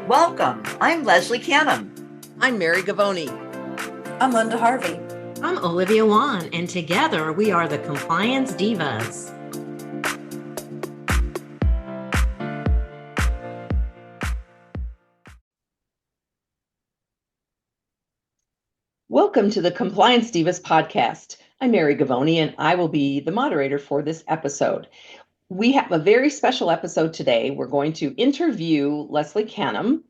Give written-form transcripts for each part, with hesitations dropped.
Welcome. I'm Leslie Canham. I'm Mary Gavoni. I'm Linda Harvey. I'm Olivia Wan, and together we are the Compliance Divas. Welcome to the Compliance Divas podcast. I'm Mary Gavoni, and I will be the moderator for this episode. We have a very special episode today. We're going to interview Leslie Canham,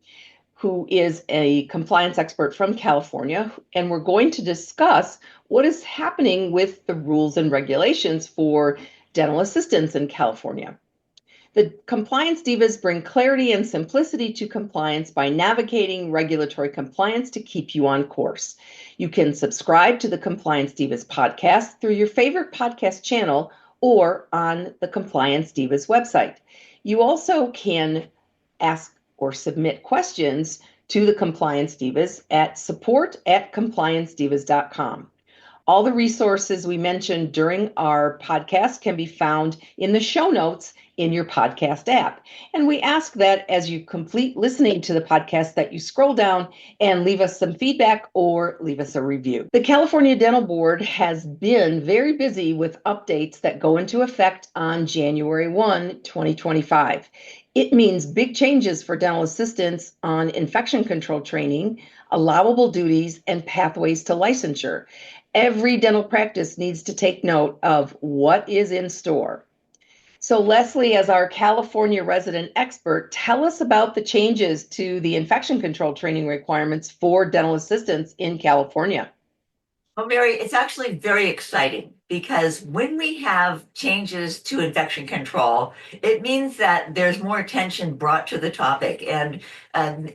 who is a compliance expert from California, and we're going to discuss what is happening with the rules and regulations for dental assistants in California. The Compliance Divas bring clarity and simplicity to compliance by navigating regulatory compliance to keep you on course. You can subscribe to the Compliance Divas podcast through your favorite podcast channel or on the Compliance Divas website. You also can ask or submit questions to the Compliance Divas at support@compliancedivas.com. All the resources we mentioned during our podcast can be found in the show notes in your podcast app. And we ask that as you complete listening to the podcast that you scroll down and leave us some feedback or leave us a review. The California Dental Board has been very busy with updates that go into effect on January 1, 2025. It means big changes for dental assistants on infection control training, allowable duties, and pathways to licensure. Every dental practice needs to take note of what is in store. So Leslie, as our California resident expert, tell us about the changes to the infection control training requirements for dental assistants in California. Well, Mary, it's actually very exciting because when we have changes to infection control, it means that there's more attention brought to the topic. And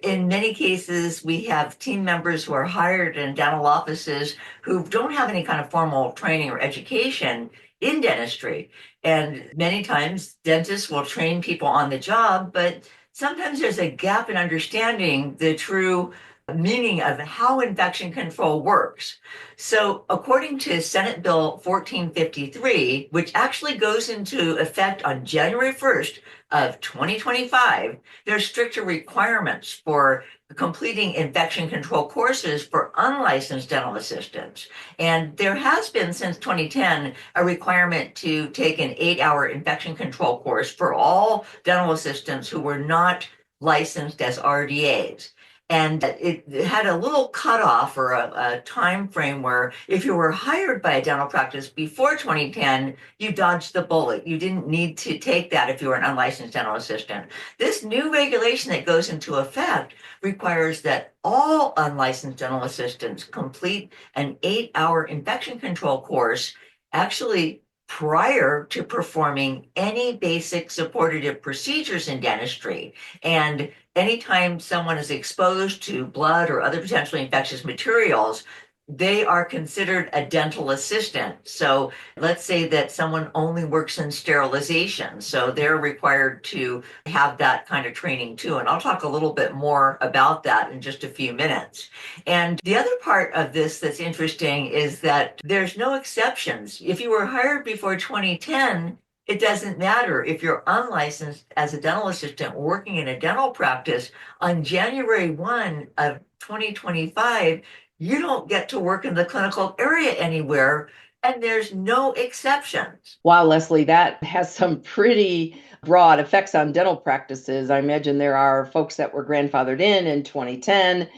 in many cases, we have team members who are hired in dental offices who don't have any kind of formal training or education in dentistry. And many times dentists will train people on the job, but sometimes there's a gap in understanding the true meaning of how infection control works. So according to Senate Bill 1453, which actually goes into effect on January 1st of 2025, there are stricter requirements for completing infection control courses for unlicensed dental assistants. And there has been since 2010 a requirement to take an 8-hour infection control course for all dental assistants who were not licensed as RDAs. And it had a little cutoff or a time frame where if you were hired by a dental practice before 2010, you dodged the bullet. You didn't need to take that if you were an unlicensed dental assistant. This new regulation that goes into effect requires that all unlicensed dental assistants complete an 8-hour infection control course, actually prior to performing any basic supportive procedures in dentistry. And anytime someone is exposed to blood or other potentially infectious materials, they are considered a dental assistant. So let's say that someone only works in sterilization. So they're required to have that kind of training too. And I'll talk a little bit more about that in just a few minutes. And the other part of this that's interesting is that there's no exceptions. If you were hired before 2010, it doesn't matter if you're unlicensed as a dental assistant working in a dental practice on January 1 of 2025, you don't get to work in the clinical area anywhere, and there's no exceptions. Wow, Leslie, that has some pretty broad effects on dental practices. I imagine there are folks that were grandfathered in 2010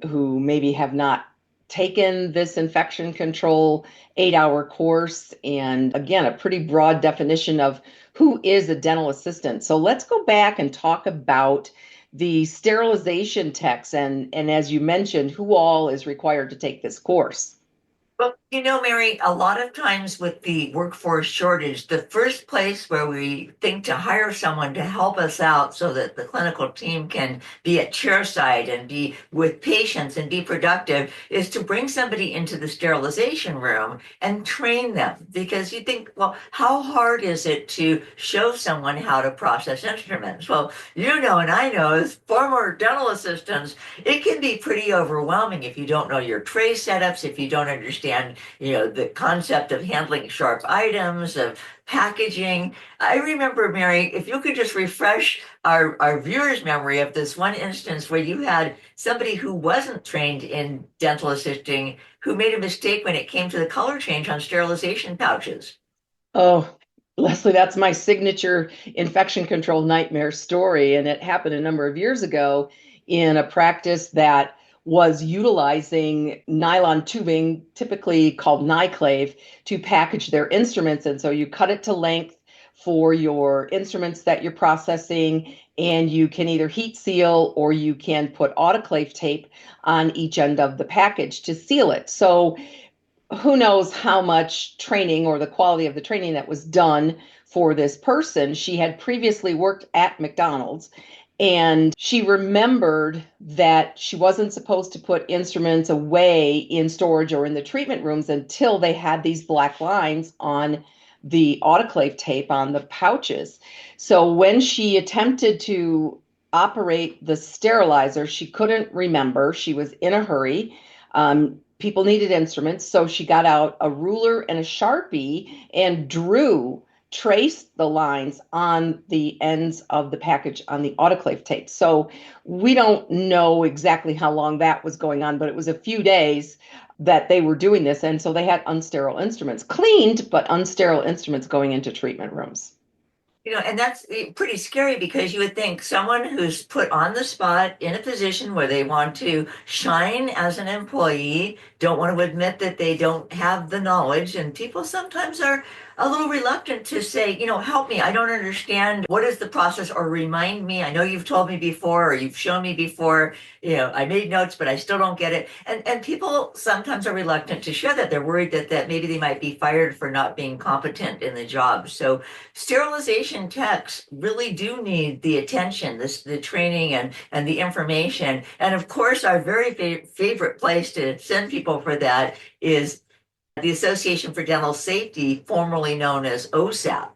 who maybe have not taken this infection control 8-hour course. And again, a pretty broad definition of who is a dental assistant. So let's go back and talk about the sterilization techs and as you mentioned, who all is required to take this course. Well, Mary, a lot of times with the workforce shortage, the first place where we think to hire someone to help us out so that the clinical team can be at chairside and be with patients and be productive is to bring somebody into the sterilization room and train them. Because you think, well, how hard is it to show someone how to process instruments? Well, and I know as former dental assistants, it can be pretty overwhelming if you don't know your tray setups, if you don't understand understand, the concept of handling sharp items, of packaging. I remember, Mary, if you could just refresh our viewers' memory of this one instance where you had somebody who wasn't trained in dental assisting who made a mistake when it came to the color change on sterilization pouches. Oh, Leslie, that's my signature infection control nightmare story. And it happened a number of years ago in a practice that was utilizing nylon tubing, typically called Nyclave, to package their instruments. And so you cut it to length for your instruments that you're processing, and you can either heat seal or you can put autoclave tape on each end of the package to seal it. So who knows how much training or the quality of the training that was done for this person. She had previously worked at McDonald's, and she remembered that she wasn't supposed to put instruments away in storage or in the treatment rooms until they had these black lines on the autoclave tape on the pouches. So when she attempted to operate the sterilizer, she couldn't remember. She was in a hurry. People needed instruments, so she got out a ruler and a Sharpie and traced the lines on the ends of the package on the autoclave tape. So we don't know exactly how long that was going on, but it was a few days that they were doing this. And so they had unsterile instruments, cleaned, but unsterile instruments going into treatment rooms. And that's pretty scary because you would think someone who's put on the spot in a position where they want to shine as an employee, don't want to admit that they don't have the knowledge. And people sometimes are a little reluctant to say, help me. I don't understand. What is the process? Or remind me. I know you've told me before, or you've shown me before. I made notes, but I still don't get it. And people sometimes are reluctant to share that. They're worried that maybe they might be fired for not being competent in the job. So sterilization techs really do need the attention, the training and the information. And of course, our very favorite place to send people for that is the Association for Dental Safety, formerly known as OSAP.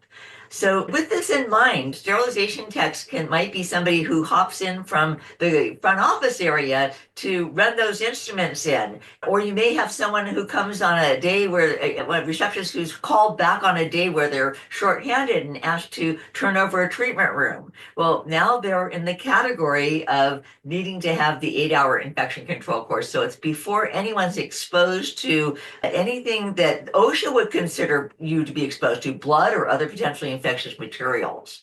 So with this in mind, sterilization techs might be somebody who hops in from the front office area to run those instruments in. Or you may have someone who comes on a day where a receptionist who's called back on a day where they're shorthanded and asked to turn over a treatment room. Well, now they're in the category of needing to have the 8-hour infection control course. So it's before anyone's exposed to anything that OSHA would consider you to be exposed to, blood or other potentially infectious materials.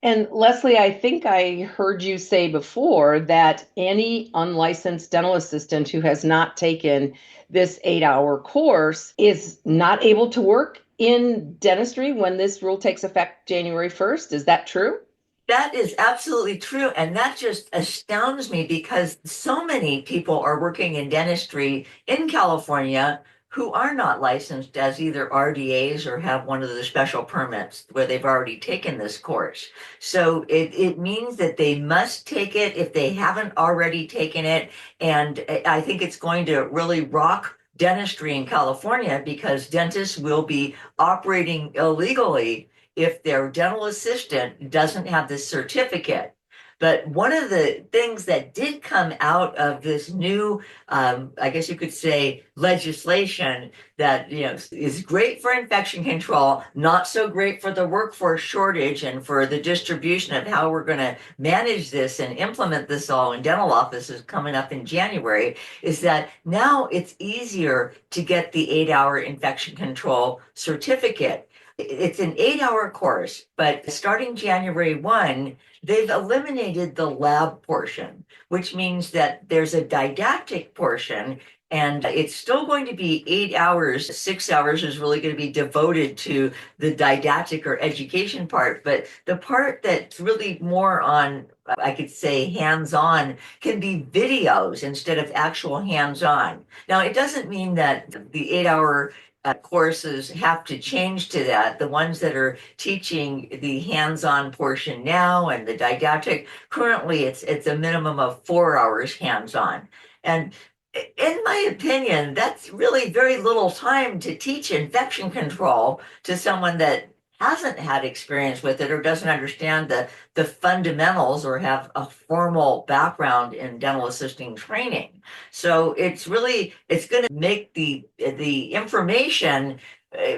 And Leslie, I think I heard you say before that any unlicensed dental assistant who has not taken this 8-hour course is not able to work in dentistry when this rule takes effect January 1st. Is that true? That is absolutely true. And that just astounds me because so many people are working in dentistry in California who are not licensed as either RDAs or have one of the special permits where they've already taken this course. So it means that they must take it if they haven't already taken it. And I think it's going to really rock dentistry in California because dentists will be operating illegally if their dental assistant doesn't have this certificate. But one of the things that did come out of this new, I guess you could say, legislation that is great for infection control, not so great for the workforce shortage and for the distribution of how we're going to manage this and implement this all in dental offices coming up in January, is that now it's easier to get the 8-hour infection control certificate. It's an 8-hour course, but starting January 1, they've eliminated the lab portion, which means that there's a didactic portion, and it's still going to be 8 hours. 6 hours is really going to be devoted to the didactic or education part. But the part that's really more on, I could say, hands-on can be videos instead of actual hands-on. Now, it doesn't mean that the 8-hour courses have to change to that. The ones that are teaching the hands-on portion now and the didactic, currently it's a minimum of 4 hours hands-on. And in my opinion, that's really very little time to teach infection control to someone that hasn't had experience with it or doesn't understand the fundamentals or have a formal background in dental assisting training. So it's going to make the information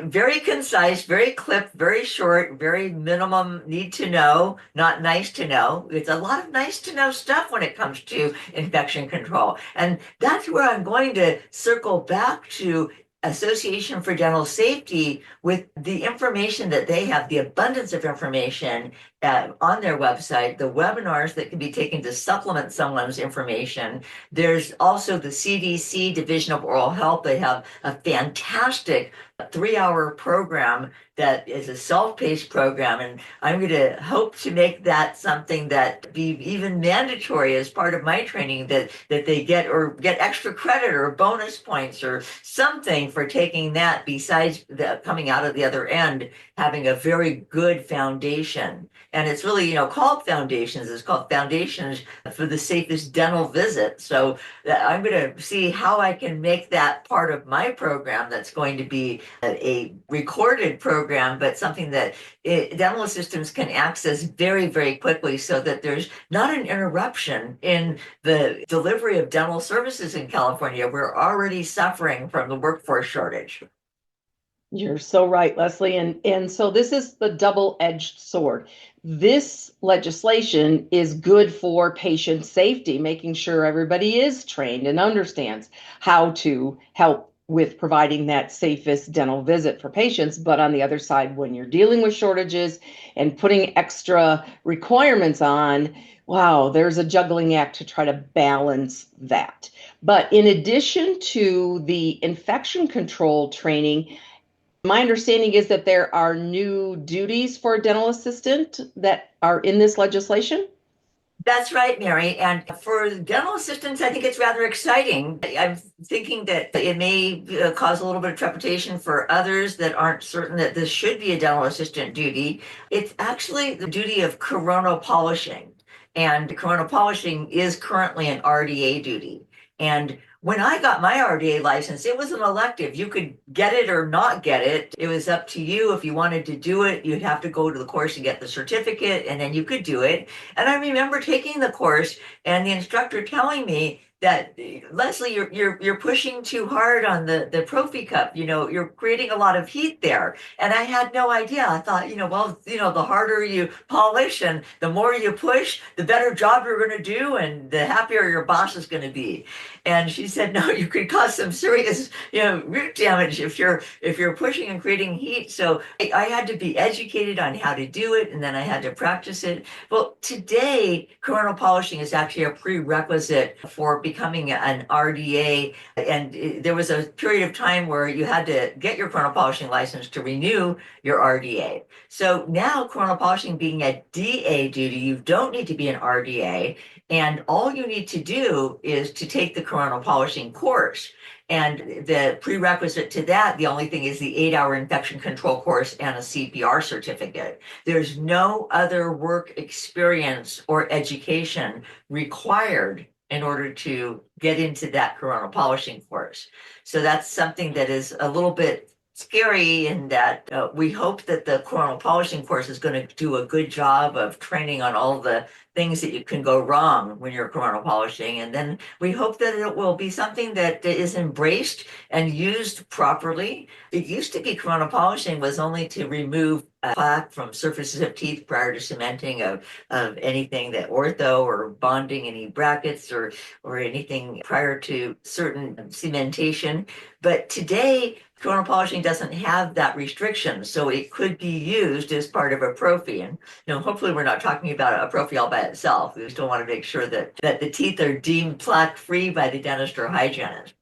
very concise, very clipped, very short, very minimum need to know, not nice to know. It's a lot of nice to know stuff when it comes to infection control. And that's where I'm going to circle back to Association for Dental Safety with the information that they have, the abundance of information on their website, the webinars that can be taken to supplement someone's information. There's also the CDC Division of Oral Health. They have a fantastic 3-hour program that is a self-paced program, and I'm going to hope to make that something that be even mandatory as part of my training, that they get extra credit or bonus points or something for taking that, besides coming out of the other end having a very good foundation. And it's really, called Foundations. It's called Foundations for the Safest Dental Visit. So I'm going to see how I can make that part of my program that's going to be a recorded program, but something that dental assistants can access very, very quickly, so that there's not an interruption in the delivery of dental services in California. We're already suffering from the workforce shortage. You're so right, Leslie. And so this is the double-edged sword. This legislation is good for patient safety, making sure everybody is trained and understands how to help with providing that safest dental visit for patients. But on the other side, when you're dealing with shortages and putting extra requirements on, wow, there's a juggling act to try to balance that. But in addition to the infection control training, my understanding is that there are new duties for a dental assistant that are in this legislation. That's right, Mary. And for dental assistants, I think it's rather exciting. I'm thinking that it may cause a little bit of trepidation for others that aren't certain that this should be a dental assistant duty. It's actually the duty of coronal polishing. And coronal polishing is currently an RDA duty. And when I got my RDA license, it was an elective. You could get it or not get it. It was up to you. If you wanted to do it, you'd have to go to the course and get the certificate, and then you could do it. And I remember taking the course and the instructor telling me that, Leslie, you're pushing too hard on the prophy cup. You're creating a lot of heat there. And I had no idea. I thought, the harder you polish and the more you push, the better job you're going to do, and the happier your boss is going to be. And she said, no, you could cause some serious, root damage if you're pushing and creating heat. So I had to be educated on how to do it, and then I had to practice it. Well, today, coronal polishing is actually a prerequisite for becoming an RDA. And there was a period of time where you had to get your coronal polishing license to renew your RDA. So now, coronal polishing being a DA duty, you don't need to be an RDA. And all you need to do is to take the coronal polishing course. And the prerequisite to that, the only thing is the 8-hour infection control course and a CPR certificate. There's no other work experience or education required in order to get into that coronal polishing course. So that's something that is a little bit scary, in that we hope that the coronal polishing course is going to do a good job of training on all the things that you can go wrong when you're coronal polishing. And then we hope that it will be something that is embraced and used properly. It used to be coronal polishing was only to remove plaque from surfaces of teeth prior to cementing of anything that ortho or bonding any brackets or anything prior to certain cementation. But today, coronal polishing doesn't have that restriction, so it could be used as part of a prophy. And hopefully we're not talking about a prophy all by itself. We still want to make sure that the teeth are deemed plaque-free by the dentist or hygienist.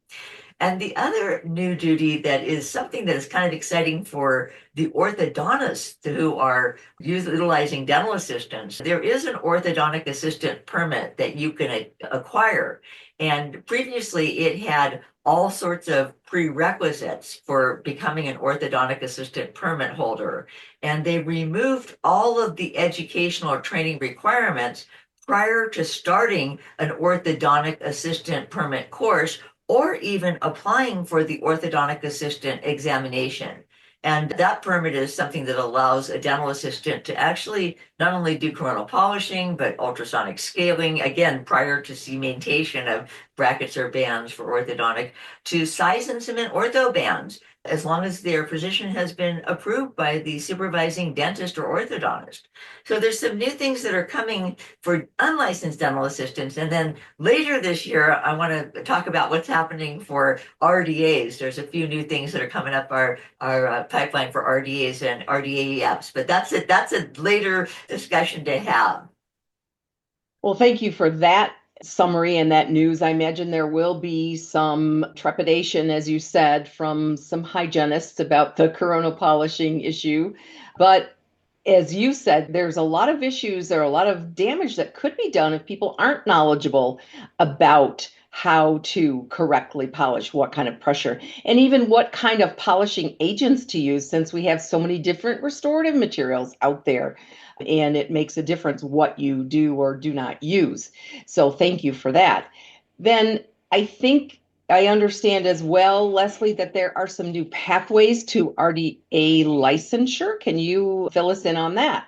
And the other new duty that is something that is kind of exciting for the orthodontists who are utilizing dental assistants, there is an orthodontic assistant permit that you can acquire. And previously it had all sorts of prerequisites for becoming an orthodontic assistant permit holder. And they removed all of the educational or training requirements prior to starting an orthodontic assistant permit course, or even applying for the orthodontic assistant examination. And that permit is something that allows a dental assistant to actually not only do coronal polishing, but ultrasonic scaling, again, prior to cementation of brackets or bands for orthodontic, to size and cement ortho bands, as long as their position has been approved by the supervising dentist or orthodontist. So there's some new things that are coming for unlicensed dental assistants. And then later this year, I want to talk about what's happening for RDAs. There's a few new things that are coming up our pipeline for RDAs and RDA apps, but that's it. That's a later discussion to have. Well, thank you for that summary and that news. I imagine there will be some trepidation, as you said, from some hygienists about the coronal polishing issue. But as you said, there's a lot of issues, there are a lot of damage that could be done if people aren't knowledgeable about how to correctly polish, what kind of pressure, and even what kind of polishing agents to use, since we have so many different restorative materials out there. And it makes a difference what you do or do not use. So thank you for that. Then I think I understand as well, Leslie, that there are some new pathways to RDA licensure. Can you fill us in on that?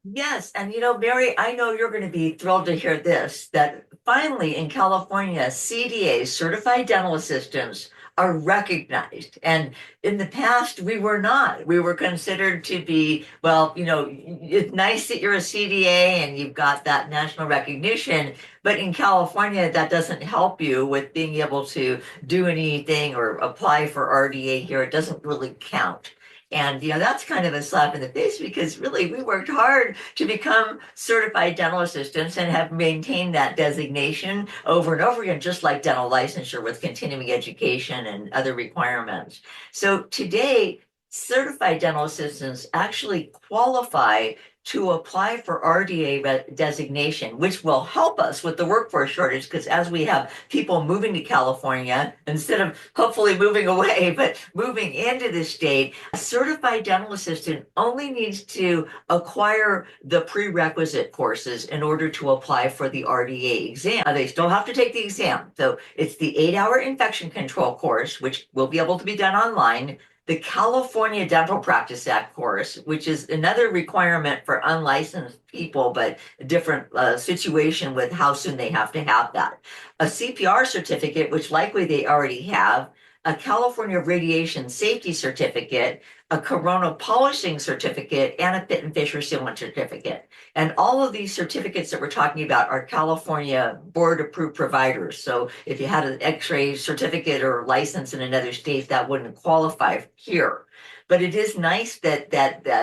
Yes, and Mary, I know you're going to be thrilled to hear this, that finally in California, CDAs, certified dental assistants, are recognized. And in the past, we were not. We were considered to be, well, it's nice that you're a CDA and you've got that national recognition, but in California, that doesn't help you with being able to do anything or apply for RDA here. It doesn't really count. And that's kind of a slap in the face, because really we worked hard to become certified dental assistants and have maintained that designation over and over again, just like dental licensure with continuing education and other requirements. So today, certified dental assistants actually qualify to apply for RDA designation, which will help us with the workforce shortage, because as we have people moving to California, instead of hopefully moving away, but moving into the state, a certified dental assistant only needs to acquire the prerequisite courses in order to apply for the RDA exam. They still have to take the exam. So it's the 8-hour infection control course, which will be able to be done online, the California Dental Practice Act course, which is another requirement for unlicensed people, but a different situation with how soon they have to have that. A CPR certificate, which likely they already have, a California Radiation Safety Certificate, a coronal polishing certificate, and a Fit and Fisher sealant certificate. And all of these certificates that we're talking about are California board approved providers. So if you had an X-ray certificate or license in another state, that wouldn't qualify here. But it is nice that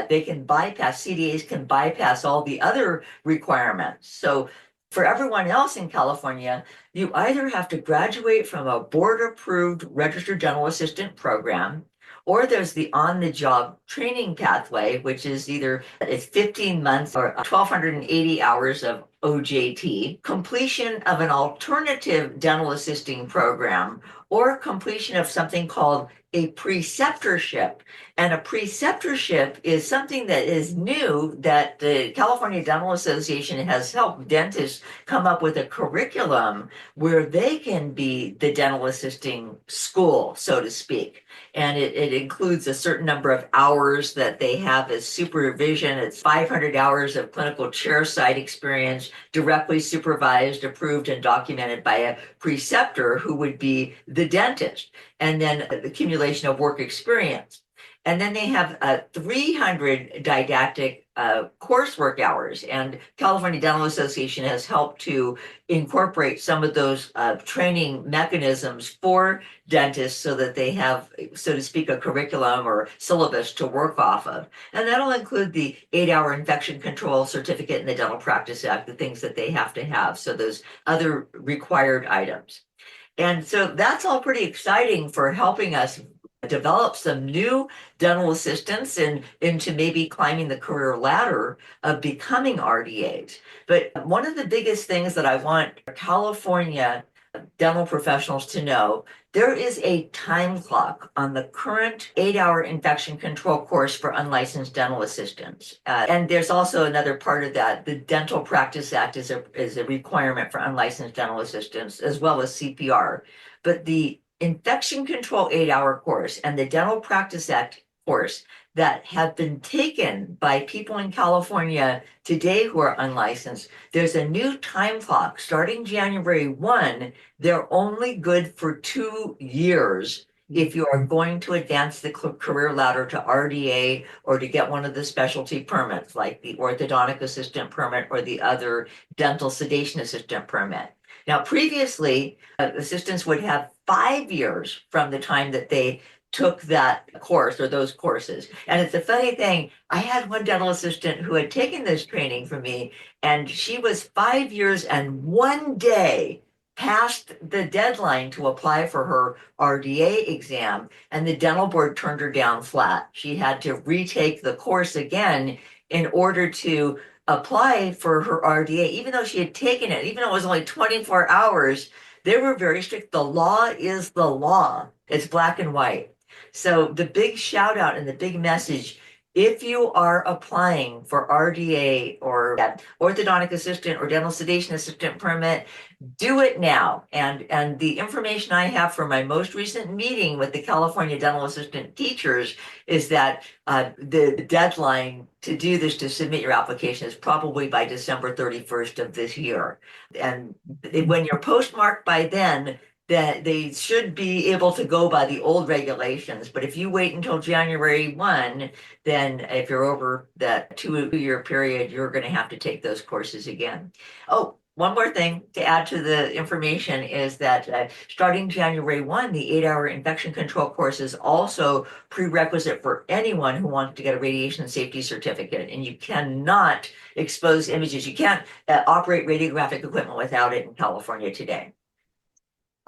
they can bypass, CDAs can bypass all the other requirements. So for everyone else in California, you either have to graduate from a board approved registered dental assistant program, or there's the on-the-job training pathway, which is either it's 15 months or 1,280 hours of OJT, completion of an alternative dental assisting program, or completion of something called a preceptorship. And a preceptorship is something that is new that the California Dental Association has helped dentists come up with a curriculum where they can be the dental assisting school, so to speak. And it includes a certain number of hours that they have as supervision. It's 500 hours of clinical chair side experience, directly supervised, approved, and documented by a preceptor who would be the dentist, and then the accumulation of work experience. And then they have 300 didactic coursework hours, and California Dental Association has helped to incorporate some of those training mechanisms for dentists so that they have, so to speak, a curriculum or syllabus to work off of. And that'll include the 8-hour infection control certificate in the Dental Practice Act, the things that they have to have. So those other required items. And so that's all pretty exciting for helping us develop some new dental assistants and into maybe climbing the career ladder of becoming RDAs. But one of the biggest things that I want California dental professionals to know, there is a time clock on the current 8-hour infection control course for unlicensed dental assistants. And there's also another part of that. The Dental Practice Act is a requirement for unlicensed dental assistants, as well as CPR. But the infection control 8-hour course and the Dental Practice Act course that have been taken by people in California today who are unlicensed. There's a new time clock starting January 1. They're only good for 2 years if you are going to advance the career ladder to RDA or to get one of the specialty permits like the orthodontic assistant permit or the other dental sedation assistant permit. Now, previously, assistants would have 5 years from the time that they took that course or those courses. And it's a funny thing. I had one dental assistant who had taken this training from me, and she was 5 years and 1 day past the deadline to apply for her RDA exam, and the dental board turned her down flat. She had to retake the course again in order to apply for her RDA, even though she had taken it, even though it was only 24 hours. They were very strict. The law is the law. It's black and white. So the big shout out and the big message, if you are applying for RDA or orthodontic assistant or dental sedation assistant permit, do it now. And the information I have from my most recent meeting with the California dental assistant teachers is that the deadline to do this, to submit your application, is probably by December 31st of this year. And when you're postmarked by then, that they should be able to go by the old regulations. But if you wait until January 1, then if you're over that 2-year period, you're going to have to take those courses again. Oh, one more thing to add to the information is that starting January 1, the 8-hour infection control course is also prerequisite for anyone who wants to get a radiation safety certificate. And you cannot expose images. You can't operate radiographic equipment without it in California today.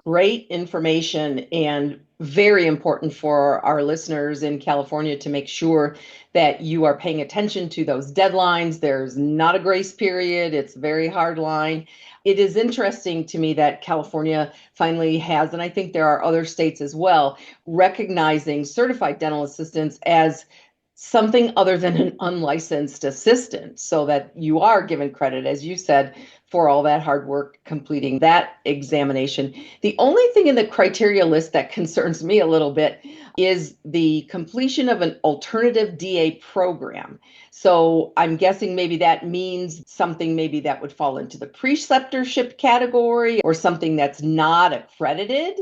Great information, and very important for our listeners in California to make sure that you are paying attention to those deadlines. There's not a grace period. It's a very hard line. It is interesting to me that California finally has, and I think there are other states as well, recognizing certified dental assistants as something other than an unlicensed assistant, so that you are given credit, as you said, for all that hard work completing that examination. The only thing in the criteria list that concerns me a little bit is the completion of an alternative DA program. So I'm guessing maybe that means something maybe that would fall into the preceptorship category or something that's not accredited.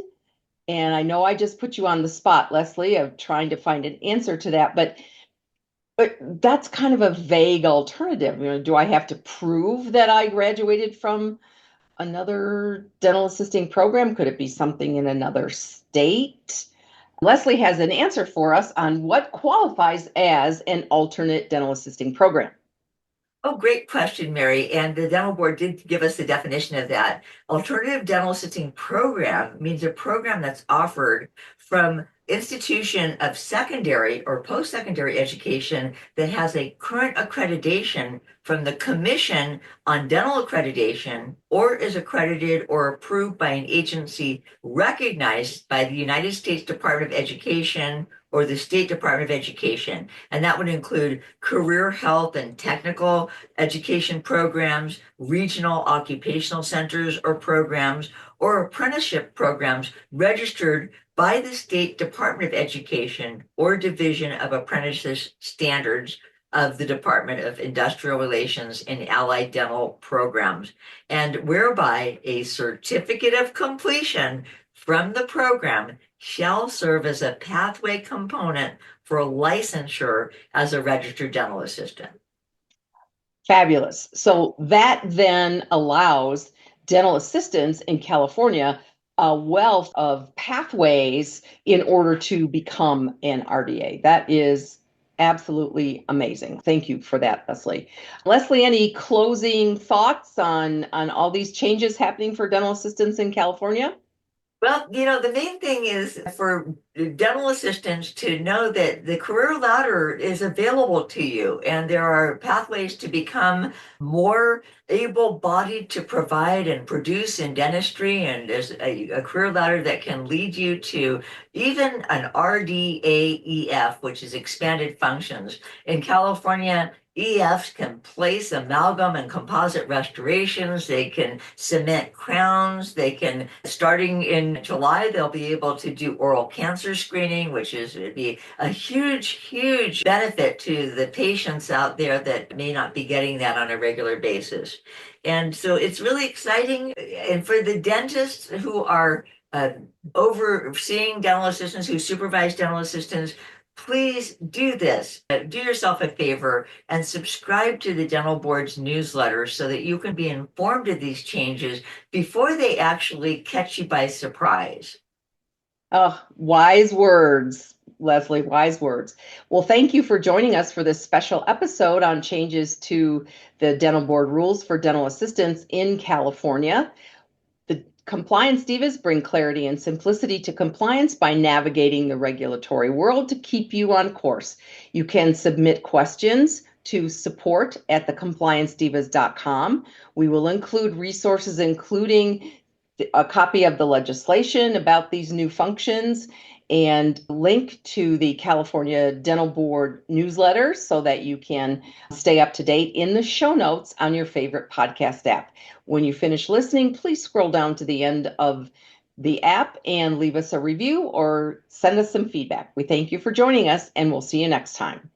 And I know I just put you on the spot, Leslie, of trying to find an answer to that, but that's kind of a vague alternative. You know, do I have to prove that I graduated from another dental assisting program? Could it be something in another state? Leslie has an answer for us on what qualifies as an alternate dental assisting program. Oh, great question, Mary. And the dental board did give us the definition of that. Alternative dental assisting program means a program that's offered from institution of secondary or post-secondary education that has a current accreditation from the Commission on Dental Accreditation, or is accredited or approved by an agency recognized by the United States Department of Education or the State Department of Education. And that would include career health and technical education programs, regional occupational centers or programs, or apprenticeship programs registered by the State Department of Education or Division of Apprentices Standards of the Department of Industrial Relations and Allied Dental Programs, and whereby a certificate of completion from the program shall serve as a pathway component for licensure as a registered dental assistant. Fabulous. So that then allows dental assistants in California a wealth of pathways in order to become an RDA. That is absolutely amazing. Thank you for that, Leslie. Leslie, any closing thoughts on all these changes happening for dental assistants in California? Well, the main thing is for dental assistants to know that the career ladder is available to you, and there are pathways to become more able-bodied to provide and produce in dentistry, and there's a career ladder that can lead you to even an RDAEF, which is expanded functions. In California, EFs can place amalgam and composite restorations. They can cement crowns. They can, starting in July, they'll be able to do oral cancer cancer screening, which would be a huge benefit to the patients out there that may not be getting that on a regular basis. And so it's really exciting. And for the dentists who are overseeing dental assistants, who supervise dental assistants, please do this. Do yourself a favor and subscribe to the Dental Board's newsletter so that you can be informed of these changes before they actually catch you by surprise. Oh, wise words, Leslie, wise words. Well, thank you for joining us for this special episode on changes to the Dental Board rules for dental assistants in California. The Compliance Divas bring clarity and simplicity to compliance by navigating the regulatory world to keep you on course. You can submit questions to support@thecompliancedivas.com. We will include resources, including a copy of the legislation about these new functions and link to the California Dental Board newsletter so that you can stay up to date in the show notes on your favorite podcast app. When you finish listening, please scroll down to the end of the app and leave us a review or send us some feedback. We thank you for joining us, and we'll see you next time.